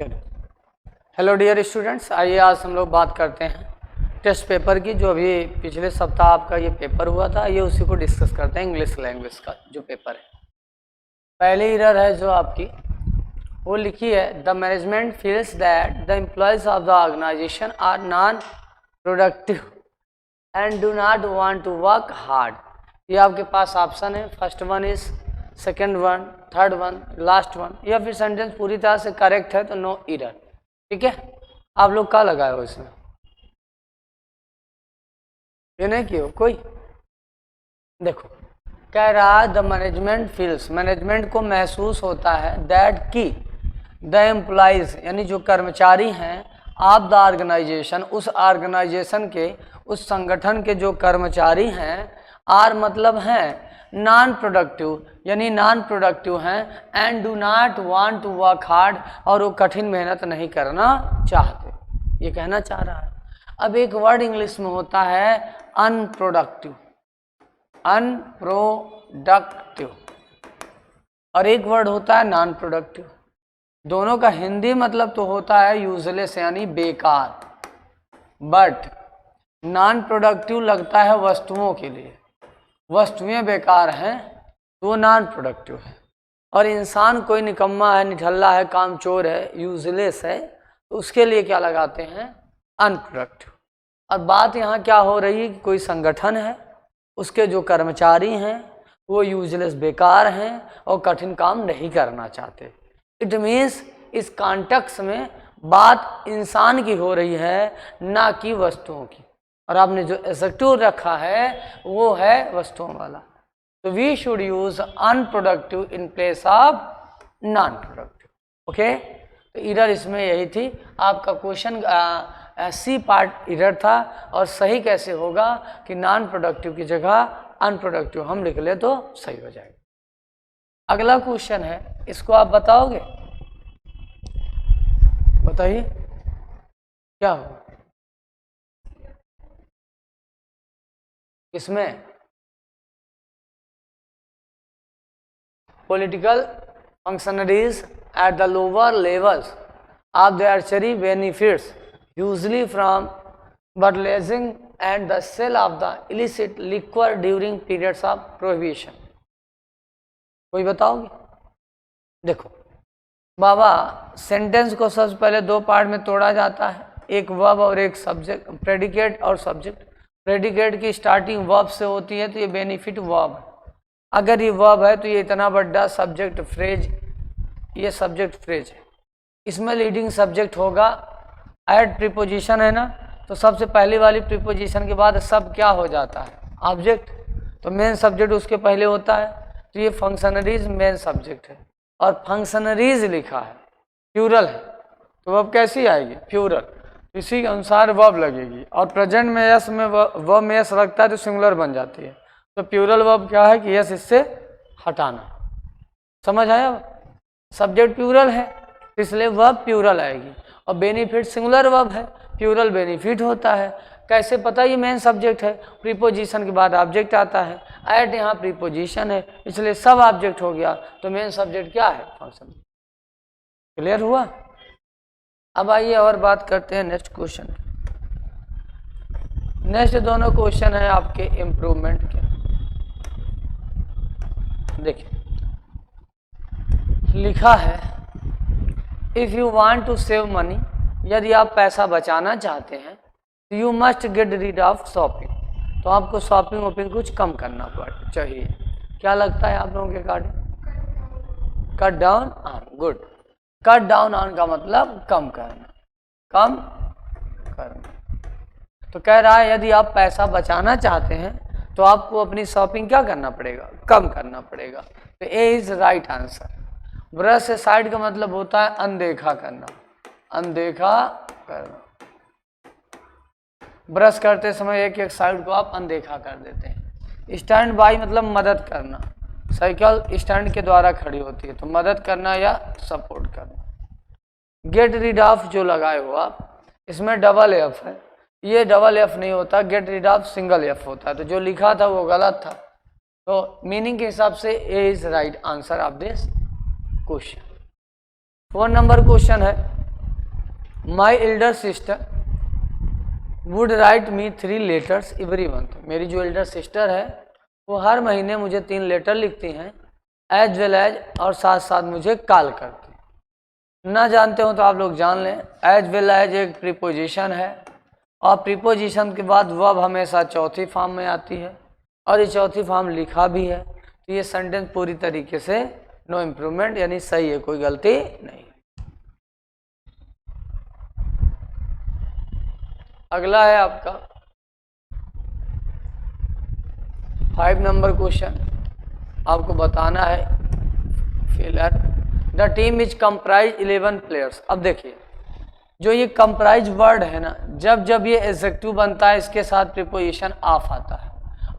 Hello dear students, आइए आज हम लोग बात करते हैं टेस्ट पेपर की। जो अभी पिछले सप्ताह आपका ये पेपर हुआ था, ये उसी को डिस्कस करते हैं। इंग्लिश लैंग्वेज का जो पेपर है, पहली एरर है जो आपकी वो लिखी है, the management feels that the employees of the organisation are non productive and do not want to work hard. ये आपके पास ऑप्शन है, first one is, second one, third one, last one. या फिर सेंटेंस पूरी तरह से करेक्ट है तो नो एरर। ठीक है, आप लोग क्या लगाए हो इसमें? ये नहीं किए कोई? देखो, कह रहा द मैनेजमेंट फील्स, मैनेजमेंट को महसूस होता है, दैट की द एम्प्लॉइज यानी जो कर्मचारी हैं, ऑफ द ऑर्गेनाइजेशन उस ऑर्गेनाइजेशन के, उस संगठन के जो कर्मचारी हैं, आर मतलब हैं नॉन प्रोडक्टिव यानी नॉन प्रोडक्टिव हैं, and do not want to work hard और वो कठिन मेहनत नहीं करना चाहते, ये कहना चाह रहा है। अब एक वर्ड इंग्लिश में होता है अनप्रोडक्टिव, अनप्रोडक्टिव, और एक वर्ड होता है नॉन प्रोडक्टिव। दोनों का हिंदी मतलब तो होता है यूजलेस यानी बेकार, बट नॉन प्रोडक्टिव लगता है वस्तुओं के लिए। वस्तुएं बेकार हैं तो वो नॉन प्रोडक्टिव है, और इंसान कोई निकम्मा है, निठल्ला है, कामचोर है, यूजलेस है, तो उसके लिए क्या लगाते हैं? अनप्रोडक्टिव। और बात यहाँ क्या हो रही है कि कोई संगठन है, उसके जो कर्मचारी हैं वो यूजलेस बेकार हैं और कठिन काम नहीं करना चाहते। इट मीन्स इस कॉन्टेक्स्ट में बात इंसान की हो रही है, ना कि वस्तुओं की। और आपने जो एडजेक्टिव रखा है वो है वस्तुओं वाला। तो we should use unproductive in place of non productive. Okay, तो एरर इसमें यही थी। आपका क्वेश्चन सी पार्ट एरर था, और सही कैसे होगा कि नॉन प्रोडक्टिव की जगह अनप्रोडक्टिव हम लिख ले तो सही हो जाएगा। अगला क्वेश्चन है, इसको आप बताओगे? बताइए क्या होगा इसमें? Political functionaries at the lower levels of the archery benefits usually from burleizing and the sale of the illicit liquor during periods of prohibition। कोई बताओगे? देखो बाबा, सेंटेंस को सबसे पहले दो पार्ट में तोड़ा जाता है, एक वर्ब और एक सब्जेक्ट, प्रेडिकेट और सब्जेक्ट। प्रेडिकेट की स्टार्टिंग वर्ब से होती है तो ये बेनिफिट वर्ब है। अगर ये वर्ब है तो ये इतना बड़ा सब्जेक्ट फ्रेज, ये सब्जेक्ट फ्रेज है। इसमें लीडिंग सब्जेक्ट होगा, ऐड प्रीपोजिशन है ना, तो सबसे पहली वाली प्रीपोजिशन के बाद सब क्या हो जाता है? ऑब्जेक्ट। तो मेन सब्जेक्ट उसके पहले होता है, तो ये फंक्शनरीज मेन सब्जेक्ट है। और फंक्शनरीज लिखा है, प्लूरल है, तो वर्ब कैसी आएगी? प्लूरल। इसी के अनुसार वर्ब लगेगी। और प्रेजेंट में यस में वर्ब में यस लगता है तो सिंगुलर बन जाती है। तो प्लूरल वर्ब क्या है कि यस इससे हटाना। समझ आया? सब्जेक्ट प्लूरल है इसलिए वर्ब प्लूरल आएगी, और बेनिफिट सिंगुलर वर्ब है, प्लूरल बेनिफिट होता है। कैसे पता? ये मेन सब्जेक्ट है, प्रीपोजिशन के बाद ऑब्जेक्ट आता है, एट यहाँ प्रीपोजिशन है इसलिए सब ऑब्जेक्ट हो गया, तो मेन सब्जेक्ट क्या है? फंक्शन। क्लियर हुआ? अब आइए और बात करते हैं नेक्स्ट क्वेश्चन। नेक्स्ट दोनों क्वेश्चन है आपके इम्प्रूवमेंट के। देखिए लिखा है, if you want to save money, यदि आप पैसा बचाना चाहते हैं, तो you must get rid of shopping, तो आपको शॉपिंग वॉपिंग कुछ कम करना चाहिए। क्या लगता है आप लोगों के according? Cut down on. Good. Cut down on का मतलब कम करना, कम करना। तो कह रहा है यदि आप पैसा बचाना चाहते हैं तो आपको अपनी शॉपिंग क्या करना पड़ेगा? कम करना पड़ेगा। तो A is right answer. Brush side का मतलब होता है अनदेखा करना, अनदेखा करना। ब्रश करते समय एक एक साइड को आप अनदेखा कर देते हैं। स्टैंड बाई मतलब मदद करना, साइकिल स्टैंड के द्वारा खड़ी होती है तो मदद करना या सपोर्ट करना। गेट रीड ऑफ जो लगाए हो आप, इसमें डबल एफ है, ये डबल एफ नहीं होता, gate rid of single F होता है, तो जो लिखा था वो गलत था। तो मीनिंग के हिसाब से A is right answer of this question. 4 नंबर क्वेश्चन है, my elder sister would write me 3 letters every month. मेरी जो एल्डर सिस्टर है वो हर महीने मुझे 3 लेटर लिखती हैं, एज वेल एज, और साथ साथ मुझे कॉल करती हैं। ना जानते हो तो आप लोग जान लें, एज वेल एज एक प्रीपोजिशन है, और प्रीपोजिशन के बाद वर्ब हमेशा चौथी फॉर्म में आती है, और ये चौथी फॉर्म लिखा भी है, तो ये सेंटेंस पूरी तरीके से नो इम्प्रूवमेंट, यानी सही है, कोई गलती नहीं। अगला है आपका 5 नंबर क्वेश्चन। आपको बताना है filler the team is comprise 11 players. अब देखिए, जो ये कंप्राइज वर्ड है ना, जब जब ये एडजेक्टिव बनता है इसके साथ प्रीपोजिशन ऑफ आता है,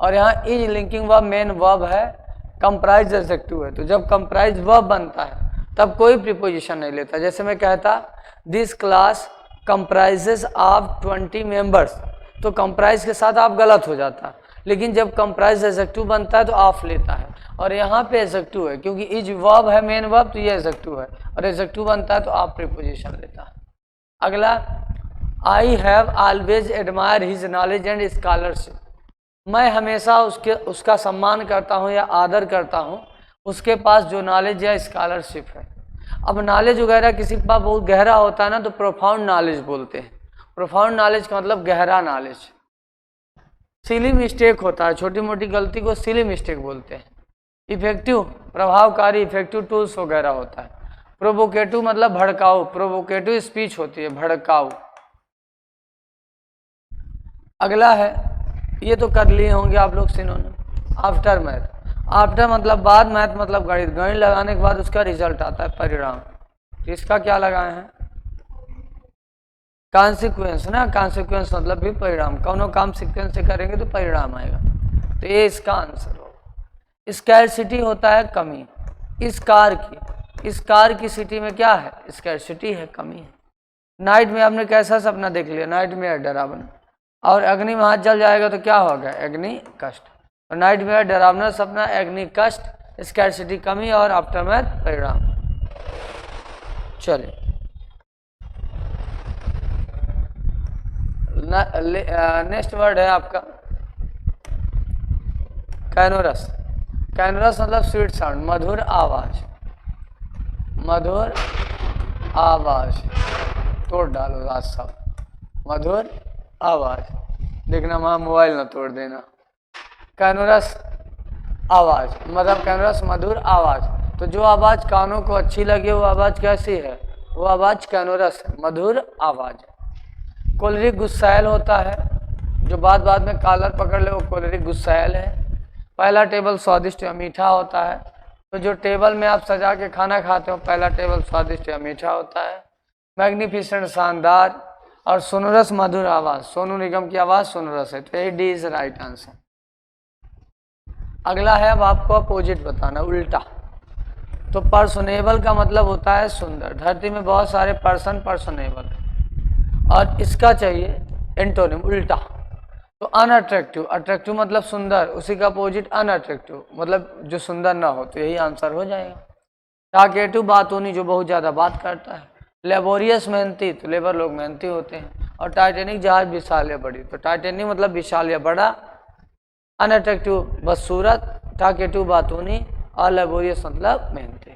और यहाँ is linking verb main verb है, कंप्राइज एडजेक्टिव है, तो जब कंप्राइज वर्ब बनता है तब कोई प्रीपोजिशन नहीं लेता। जैसे मैं कहता this class comprises of 20 members, तो कंप्राइज के साथ आप गलत हो जाता, लेकिन जब कंप्राइज एडजेक्टिव बनता है तो ऑफ लेता है, और यहाँ पे एडजेक्टिव है क्योंकि इज वर्ब है मेन वर्ब, तो ये एडजेक्टिव है, और एडजेक्टिव बनता है तो आप प्रीपोजिशन लेता है। अगला, I have always admire his knowledge and scholarship. मैं हमेशा उसका सम्मान करता हूँ या आदर करता हूँ, उसके पास जो नॉलेज या स्कॉलरशिप है। अब नॉलेज वगैरह किसी के पास बहुत गहरा होता है ना, तो प्रोफाउंड नॉलेज बोलते हैं। प्रोफाउंड नॉलेज का मतलब गहरा नॉलेज। सिली मिस्टेक होता है, छोटी मोटी गलती को सिली मिस्टेक बोलते हैं। इफेक्टिव, प्रभावकारी, इफेक्टिव टूल्स वगैरह होता है। प्रोवोकेटिव मतलब भड़काऊ, प्रोवोकेटिव स्पीच होती है, भड़काऊ। अगला है, ये तो कर लिए होंगे आप लोग सिनोनिम, आफ्टर मैथ। आफ्टर मतलब बाद, मैथ मतलब गणित। गणित लगाने के बाद उसका रिजल्ट आता है, परिणाम। तो इसका क्या लगाए हैं, कॉन्सिक्वेंस ना, कॉन्सिक्वेंस मतलब भी परिणाम। कौनो काम सीक्वेंस से करेंगे तो परिणाम आएगा, तो ये इसका आंसर होगा। स्कैरसिटी होता है कमी। इस कार की सिटी में क्या है, स्कैरसिटी है, कमी है। नाइट में आपने कैसा सपना देख लिया, नाइट में है डरावना, और अग्नि में हाथ जल जाएगा तो क्या होगा, अग्नि कष्ट। और नाइट में है डरावना सपना, अग्नि कष्ट, स्कैरसिटी कमी, और आफ्टरमैथ परिणाम। चलिए नेक्स्ट वर्ड है आपका कैनोरस। कैनोरस मतलब स्वीट साउंड, मधुर आवाज। मधुर आवाज, तोड़ डालो आज सब, मधुर आवाज। देखना वहाँ मोबाइल ना तोड़ देना। कैनोरस आवाज मतलब कैनोरस मधुर आवाज। तो जो आवाज कानों को अच्छी लगे वो आवाज कैसी है, वो आवाज कैनोरस है, मधुर आवाज। कोलरिक गुस्सैल होता है, जो बात बात में कॉलर पकड़ ले वो कोलरिक गुस्सैल है। पहला टेबल स्वादिष्ट या मीठा होता है, तो जो टेबल में आप सजा के खाना खाते हो पहला टेबल स्वादिष्ट या मीठा होता है। मैग्निफिसेंट शानदार, और सोनोरस मधुर आवाज, सोनू निगम की आवाज सोनोरस है, तो ये डी इज राइट आंसर। अगला है, अब आपको अपोजिट बताना, उल्टा। तो पर्सनेबल का मतलब होता है सुंदर। धरती में बहुत सारे पर्सन पर्सनेबल है, और इसका चाहिए एंटोनिम उल्टा। तो अनअट्रैक्टिव, अट्रैक्टिव मतलब सुंदर, उसी का अपोजिट अनअट्रैक्टिव मतलब जो सुंदर ना हो, तो यही आंसर हो जाएगा। टाकेटिव बातूनी, जो बहुत ज़्यादा बात करता है। लेबोरियस मेहनती, तो लेबर लोग मेहनती होते हैं। और टाइटेनिक जहाज विशाल या बड़ी, तो टाइटेनिक मतलब विशाल या बड़ा। अनअट्रैक्टिव बदसूरत, टाकेटिव बातूनी, और लेबोरियस मतलब मेहनती।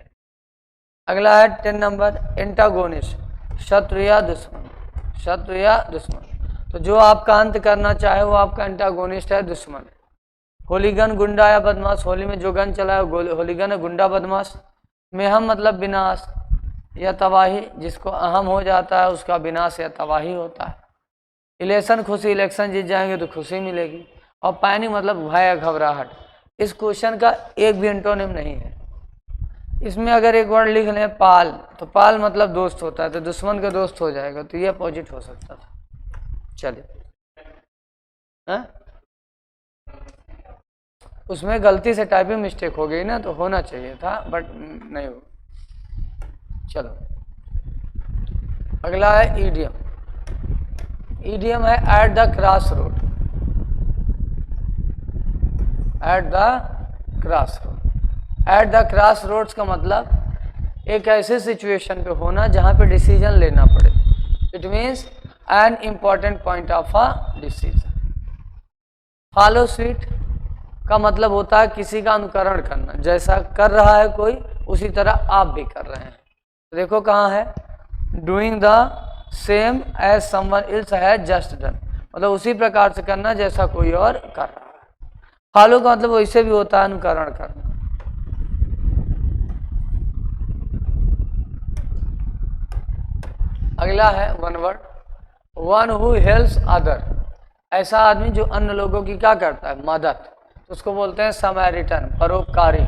अगला है 10 नंबर एंटागोनिस्ट, शत्रु या दुश्मन। शत्रु या दुश्मन, तो जो आपका अंत करना चाहे वो आपका एंटागोनिस्ट है, दुश्मन। होलीगन गुंडा या बदमाश, होली में जो गन चलाए होलीगन है, गुंडा बदमाश। मेहम मतलब विनाश या तबाही, जिसको अहम हो जाता है उसका विनाश या तबाही होता है। इलेक्शन खुशी, इलेक्शन जीत जाएंगे तो खुशी मिलेगी। और पैनिक मतलब भय या घबराहट। इस क्वेश्चन का एक भी एंटोनिम नहीं है। इसमें अगर एक वर्ड लिख लें पाल, तो पाल मतलब दोस्त होता है, तो दुश्मन का दोस्त हो जाएगा, तो ये अपोजिट हो सकता था। चलिए, उसमें गलती से टाइपिंग मिस्टेक हो गई ना, तो होना चाहिए था बट नहीं हो। चलो अगला है ईडियम। ईडियम है at the cross road. At the cross road. At the cross roads का मतलब एक ऐसे सिचुएशन पे होना जहाँ पे डिसीजन लेना पड़े। It means an important point of a decision. Follow suit का मतलब होता है किसी का अनुकरण करना, जैसा कर रहा है कोई उसी तरह आप भी कर रहे हैं। देखो कहाँ है, doing the same as someone else has just done, मतलब उसी प्रकार से करना जैसा कोई और कर रहा है। फॉलो का मतलब वैसे भी होता है अनुकरण करना। अगला है one word, one who helps other, ऐसा आदमी जो अन्य लोगों की क्या करता है, मदद, तो उसको बोलते हैं समैरिटन, परोपकारी।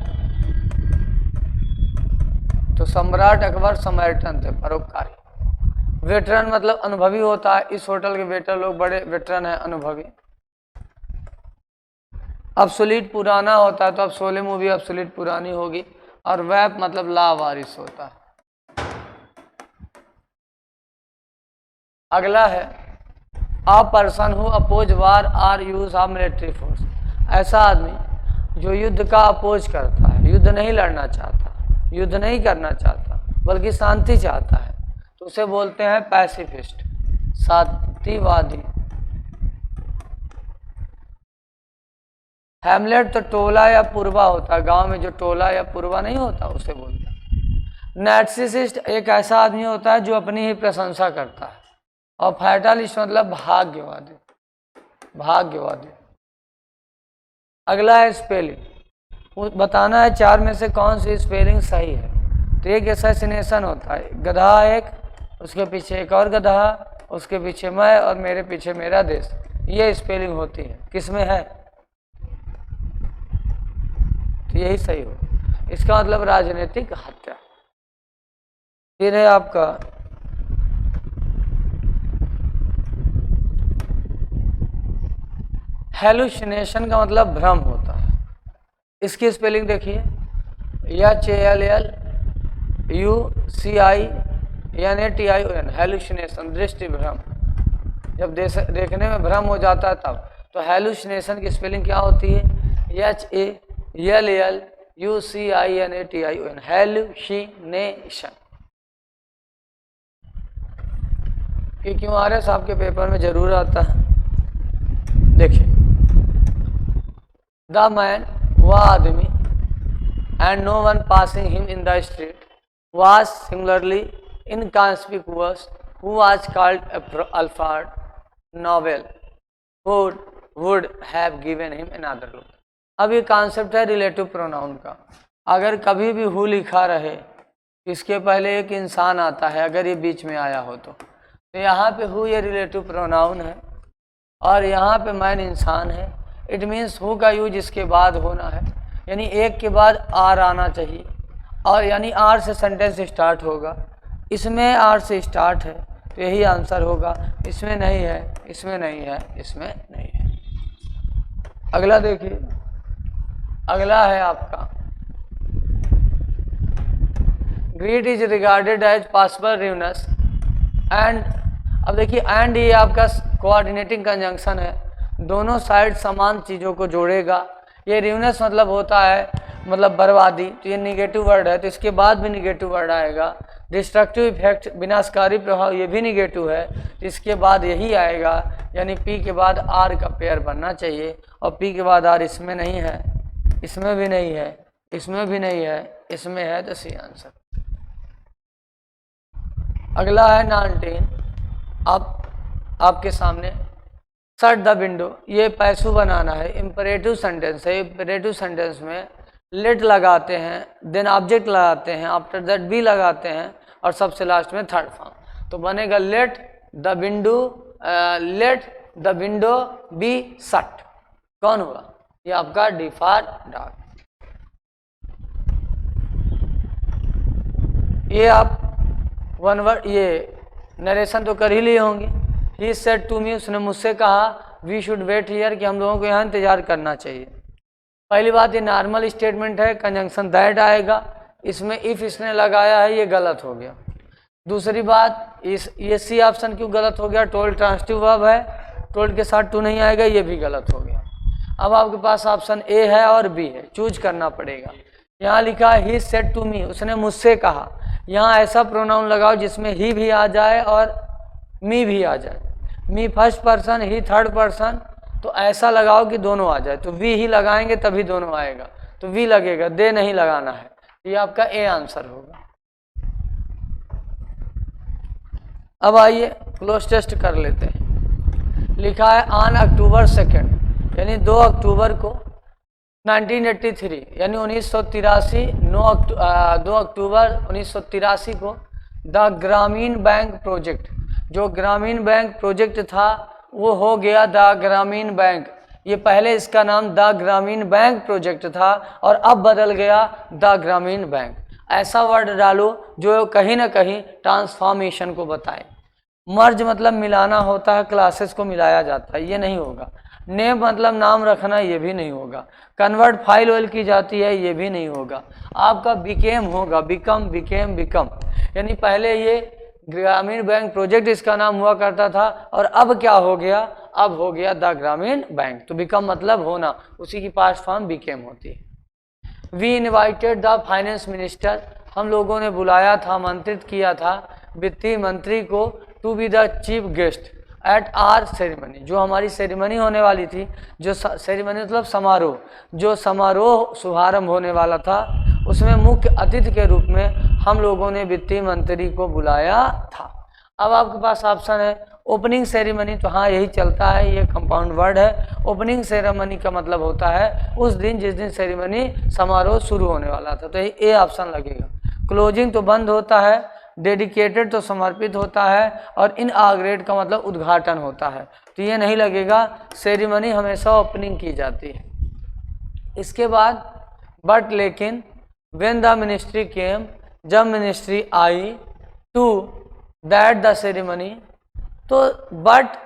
तो सम्राट अकबर समैरिटन थे, परोपकारी। वेटरन मतलब अनुभवी होता है, इस होटल के वेटर लोग बड़े वेटरन है, अनुभवी। अब्सोल्यूट पुराना होता है, तो अब शोले मूवी अब्सोल्यूट पुरानी होगी। और वैप मतलब लावारिस होता है। अगला है a person who oppose war or use of military force, ऐसा आदमी जो युद्ध का अपोज करता है, युद्ध नहीं लड़ना चाहता, युद्ध नहीं करना चाहता, बल्कि शांति चाहता है, तो उसे बोलते हैं पैसिफिस्ट, शांतिवादी। हैमलेट तो टोला या पूर्वा होता है, गांव में जो टोला या पूर्वा नहीं होता उसे बोलते हैं। नार्सिसिस्ट एक ऐसा आदमी होता है जो अपनी ही प्रशंसा करता है। और फैटालिस्ट मतलब भाग्यवादी, भाग्यवादी। अगला है स्पेलिंग, बताना है चार में से कौन सी स्पेलिंग सही है। तो एक असैसिनेशन होता है, गधा एक, उसके पीछे एक और गधा, उसके पीछे मैं और मेरे पीछे मेरा देश, ये स्पेलिंग होती है। किसमें है, तो यही सही हो, इसका मतलब राजनीतिक हत्या। फिर है आपका हेलुसिनेशन का मतलब भ्रम होता है। इसकी स्पेलिंग देखिए, HALLUCINATION, हेलुसिनेशन, दृष्टि भ्रम। जब देखने में भ्रम हो जाता है तब। तो हेलुसिनेशन की स्पेलिंग क्या होती है, HALLUCINATION, हेलुसिनेशन। ये क्यों आ रहा है, साहब के पेपर में जरूर आता है। देखिए, द मैन, वह आदमी, and no one passing him in the street was singularly inconspicuous, who was called Alfred Nobel, who would have given him another look। अब ये कॉन्सेप्ट है रिलेटिव प्रोनाउन का। अगर कभी भी हु लिखा रहे, इसके पहले एक इंसान आता है, अगर ये बीच में आया हो तो यहाँ पे हु ये रिलेटिव प्रोनाउन है और यहाँ पे मैन इंसान है। इट मीन्स हु का यूज इसके बाद होना है, यानी एक के बाद आर आना चाहिए, और यानी आर से सेंटेंस स्टार्ट होगा। इसमें आर से स्टार्ट है तो यही आंसर होगा। इसमें नहीं है, इसमें नहीं है, इसमें नहीं है। अगला देखिए, अगला है आपका greed is regarded as possible रिवनेस एंड। अब देखिए, एंड ये आपका कोऑर्डिनेटिंग कंजंक्शन है, दोनों साइड समान चीज़ों को जोड़ेगा। ये रिवनेस मतलब होता है मतलब बर्बादी, तो ये निगेटिव वर्ड है, तो इसके बाद भी निगेटिव वर्ड आएगा। डिस्ट्रक्टिव इफेक्ट, विनाशकारी प्रभाव, ये भी निगेटिव है, तो इसके बाद यही आएगा, यानी पी के बाद आर का पेयर बनना चाहिए। और पी के बाद आर इसमें नहीं है, इसमें भी नहीं है, इसमें भी नहीं है, इसमें है, तो सी आंसर। अगला है 19, अब आपके सामने शट द विंडो, ये पैसू बनाना है, इम्परेटिव सेंटेंस है। इम्परेटिव सेंटेंस में लेट लगाते हैं, देन ऑब्जेक्ट लगाते हैं, आफ्टर दैट बी लगाते हैं, और सबसे लास्ट में थर्ड फॉर्म। तो बनेगा let the window be shut. कौन हुआ, ये आपका डी फॉर डॉग। ये आप वन वर्ड, ये नरेशन तो कर ही लिए होंगे। ही सेड टू मी, उसने मुझसे कहा, वी शुड वेट हियर, कि हम लोगों को यहाँ इंतजार करना चाहिए। पहली बात, ये नॉर्मल स्टेटमेंट है, कंजंक्शन दैट आएगा, इसमें इफ इसने लगाया है, ये गलत हो गया। दूसरी बात, ये सी ऑप्शन क्यों गलत हो गया, टोल्ड ट्रांसिटिव वर्ब है, टोल्ड के साथ टू नहीं आएगा, ये भी गलत हो गया। अब आपके पास ऑप्शन ए है और बी है, चूज करना पड़ेगा। यहाँ लिखा है ही सेड टू मी, उसने मुझसे कहा। यहाँ ऐसा प्रोनाउन लगाओ जिसमें ही भी आ जाए और मी भी आ जाए, मी फर्स्ट पर्सन, ही थर्ड पर्सन, तो ऐसा लगाओ कि दोनों आ जाए, तो वी ही लगाएंगे तभी दोनों आएगा, तो वी लगेगा, दे नहीं लगाना है। ये आपका ए आंसर होगा। अब आइए क्लोज टेस्ट कर लेते हैं। लिखा है ऑन अक्टूबर 2 यानी 2 अक्टूबर को 1983 यानी 1983 2 अक्टूबर 1983 को द ग्रामीण बैंक प्रोजेक्ट, जो ग्रामीण बैंक प्रोजेक्ट था वो हो गया द ग्रामीण बैंक। ये पहले इसका नाम द ग्रामीण बैंक प्रोजेक्ट था और अब बदल गया द ग्रामीण बैंक। ऐसा वर्ड डालो जो कहीं ना कहीं ट्रांसफॉर्मेशन को बताए। मर्ज मतलब मिलाना होता है, क्लासेस को मिलाया जाता है, ये नहीं होगा। नेम मतलब नाम रखना, ये भी नहीं होगा। कन्वर्ट फाइल ऑयल की जाती है, ये भी नहीं होगा। आपका बिकेम होगा, बिकम, बिकेम, बिकम, यानी पहले ये ग्रामीण बैंक प्रोजेक्ट इसका नाम हुआ करता था और अब क्या हो गया, अब हो गया द ग्रामीण बैंक। तो बिकम मतलब होना, उसी की पास्ट फॉर्म बिकेम होती है। We invited the finance minister, हम लोगों ने बुलाया था, आमंत्रित किया था वित्तीय मंत्री को, to be the chief guest at our ceremony, जो हमारी सेरेमनी होने वाली थी, जो सेरेमनी मतलब समारोह, जो समारोह शुभारंभ होने वाला था, उसमें मुख्य अतिथि के रूप में हम लोगों ने वित्तीय मंत्री को बुलाया था। अब आपके पास ऑप्शन है ओपनिंग सेरेमनी, तो हाँ यही चलता है, ये कंपाउंड वर्ड है। ओपनिंग सेरेमनी का मतलब होता है उस दिन जिस दिन सेरेमनी समारोह शुरू होने वाला था, तो ये ऑप्शन लगेगा। क्लोजिंग तो बंद होता है, डेडिकेटेड तो समर्पित होता है, और इनऑगरेट का मतलब उद्घाटन होता है, तो ये नहीं लगेगा। सेरेमनी हमेशा ओपनिंग की जाती है। इसके बाद बट लेकिन, व्हेन द मिनिस्ट्री केम, जब मिनिस्ट्री आई, टू दैट द सेरेमनी, तो but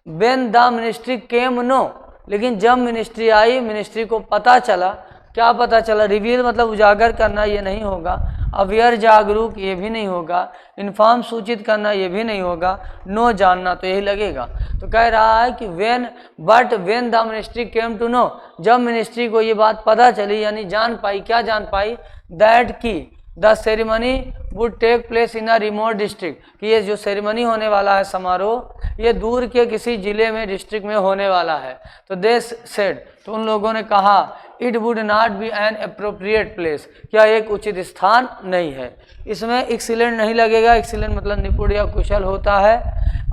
when the ministry came no, लेकिन जब मिनिस्ट्री आई, मिनिस्ट्री को पता चला, क्या पता चला, रिवील मतलब उजागर करना, ये नहीं होगा। अवेयर जागरूक, ये भी नहीं होगा। इन्फॉर्म सूचित करना, ये भी नहीं होगा। नो जानना, तो यही लगेगा। तो कह रहा है कि when, but when the ministry came to know, जब मिनिस्ट्री को ये बात पता चली, यानी जान पाई, क्या जान पाई, दैट की the ceremony would take place in a remote district, कि ये जो सेरेमनी होने वाला है समारोह, ये दूर के किसी जिले में, डिस्ट्रिक्ट में होने वाला है। तो दे सेड, तो उन लोगों ने कहा, it would not be an appropriate place, क्या एक उचित स्थान नहीं है। इसमें एक्सीलेंट नहीं लगेगा, एक्सीलेंट मतलब निपुण या कुशल होता है।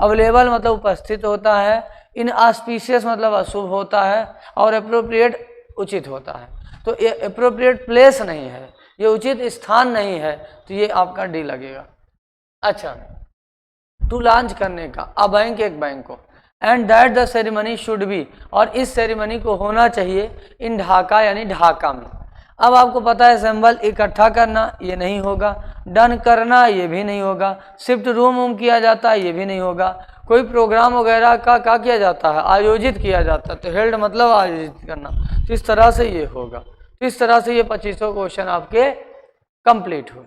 अवेलेबल मतलब उपस्थित होता है। इन ऑस्पिशियस मतलब अशुभ होता है, और अप्रोप्रिएट उचित होता है। तो ये अप्रोप्रिएट प्लेस नहीं है, ये उचित स्थान नहीं है, तो ये आपका डी लगेगा। अच्छा, टू लॉन्च करने का, अ बैंक एक बैंक को, and that the ceremony should be, और इस सेरेमनी को होना चाहिए, इन ढाका यानी ढाका में। अब आपको पता है असेंबल इकट्ठा करना, ये नहीं होगा। डन करना, ये भी नहीं होगा। शिफ्ट रूम किया जाता है, ये भी नहीं होगा। कोई प्रोग्राम वगैरह का क्या किया जाता है, आयोजित किया जाता है, तो हेल्ड मतलब आयोजित करना, तो इस तरह से ये होगा। तो इस तरह से ये 2500 क्वेश्चन आपके कंप्लीट हुए।